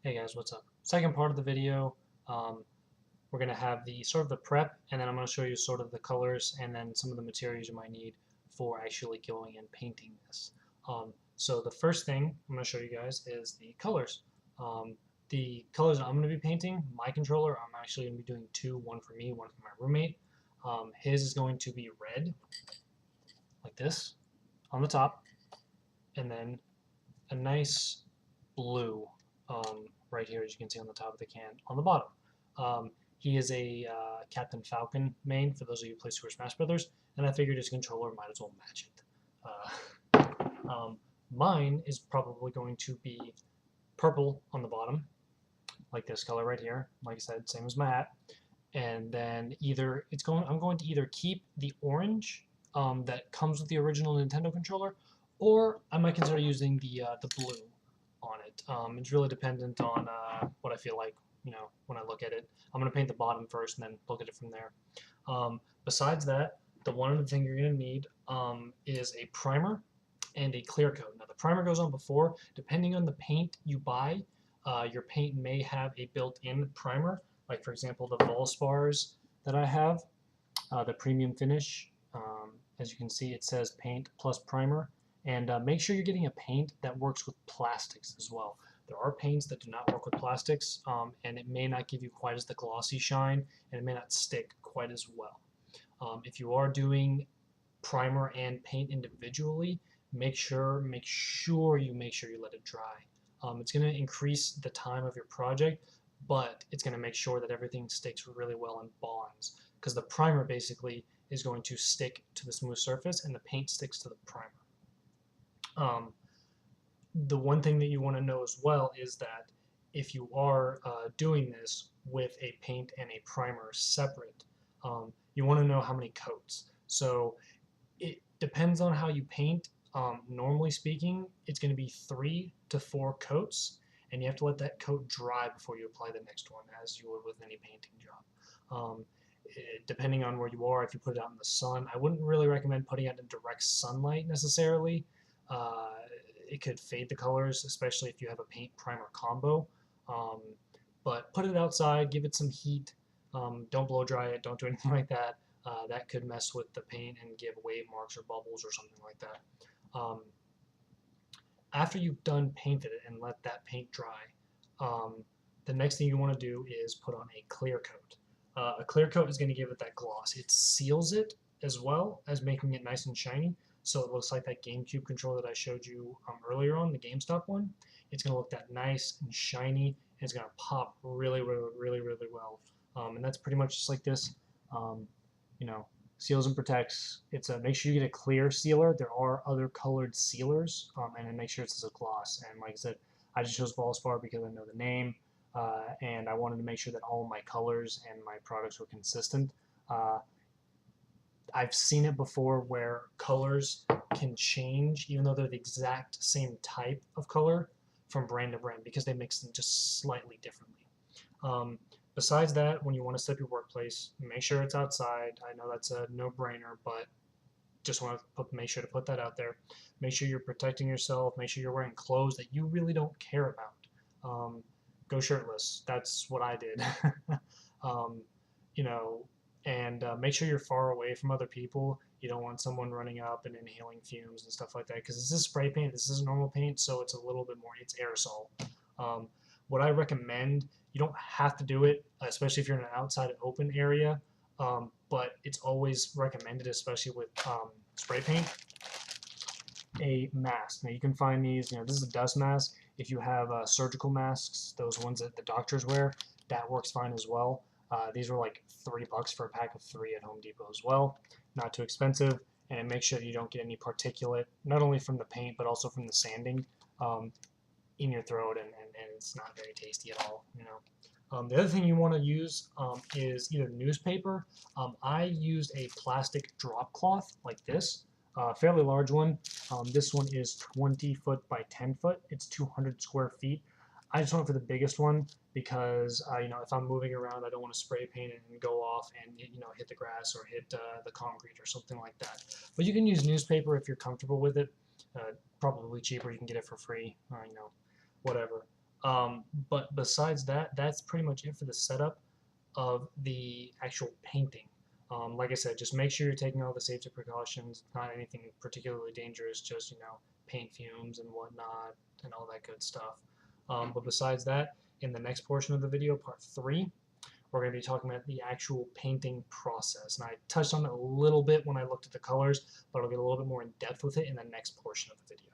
Hey guys, what's up? Second part of the video, um, we're going to have the sort of the prep, and then I'm going to show you sort of the colors and then some of the materials you might need for actually going and painting this. So the first thing I'm going to show you guys is the colors. The colors that I'm going to be painting, my controller, I'm actually going to be doing two, one for me, one for my roommate. His is going to be red, like this, on the top, and then a nice blue right here, as you can see on the top of the can, on the bottom. He is a Captain Falcon main, for those of you who play Super Smash Brothers, and I figured his controller might as well match it. Mine is probably going to be purple on the bottom, like this color right here. Like I said, same as my hat. And then I'm going to either keep the orange that comes with the original Nintendo controller, or I might consider using the blue on it. It's really dependent on what I feel like, when I look at it. I'm going to paint the bottom first and then look at it from there. Besides that, the one other thing you're going to need is a primer and a clear coat. Now the primer goes on before. Depending on the paint you buy, your paint may have a built-in primer. Like for example, the Valspars that I have, the premium finish. As you can see, it says paint plus primer. And make sure you're getting a paint that works with plastics as well. There are paints that do not work with plastics, and it may not give you quite as the glossy shine, and it may not stick quite as well. If you are doing primer and paint individually, make sure you let it dry. It's going to increase the time of your project, but it's going to make sure that everything sticks really well and bonds, because the primer basically is going to stick to the smooth surface and the paint sticks to the primer. The one thing that you want to know as well is that if you are doing this with a paint and a primer separate, you want to know how many coats. So it depends on how you paint. Normally speaking, it's going to be 3 to 4 coats, and you have to let that coat dry before you apply the next one, as you would with any painting job. Depending on where you are, if you put it out in the sun, I wouldn't really recommend putting it in direct sunlight necessarily. Uh, it could fade the colors, especially if you have a paint primer combo. Um, but put it outside, give it some heat. Don't blow dry it, don't do anything like that. That could mess with the paint and give wave marks or bubbles or something like that. Um, After you've done painted it and let that paint dry, um, the next thing you want to do is put on a clear coat. A clear coat is going to give it that gloss. It seals it as well as making it nice and shiny, so it looks like that GameCube controller that I showed you earlier on, the GameStop one. It's going to look that nice and shiny, and it's going to pop really, really, really, really well. And that's pretty much just like this. Um, you know, Seals and protects. It's a make sure you get a clear sealer. There are other colored sealers, and then make sure it's a gloss. And like I said, I just chose Valspar because I know the name, and I wanted to make sure that all my colors and my products were consistent. Uh, I've seen it before where colors can change even though they're the exact same type of color from brand to brand because they mix them just slightly differently. Um, Besides that, when you want to set up your workplace, make sure it's outside. I know that's a no-brainer, but just want to make sure to put that out there. Make sure you're protecting yourself. Make sure you're wearing clothes that you really don't care about. Go shirtless. That's what I did. um, you know, and make sure you're far away from other people. You don't want someone running up and inhaling fumes and stuff like that because this is spray paint. This is normal paint, so it's a little bit more. It's aerosol. Um, what I recommend, you don't have to do it, especially if you're in an outside open area, but it's always recommended, especially with spray paint, a mask. Now you can find these, this is a dust mask. If you have surgical masks, those ones that the doctors wear, that works fine as well. These were like $3 for a pack of 3 at Home Depot as well. Not too expensive, and it makes sure that you don't get any particulate, not only from the paint, but also from the sanding in your throat, and it's not very tasty at all. The other thing you want to use is either newspaper. I used a plastic drop cloth like this, fairly large one. This one is 20 foot by 10 foot. It's 200 square feet. I just went for the biggest one because if I'm moving around, I don't want to spray paint it and go off and hit the grass or hit the concrete or something like that. But you can use newspaper if you're comfortable with it. Probably cheaper. You can get it for free. Whatever. But besides that, that's pretty much it for the setup of the actual painting. Like I said, just make sure you're taking all the safety precautions, not anything particularly dangerous, just, paint fumes and whatnot and all that good stuff. But besides that, in the next portion of the video, part 3, we're going to be talking about the actual painting process. And I touched on it a little bit when I looked at the colors, but I'll get a little bit more in depth with it in the next portion of the video.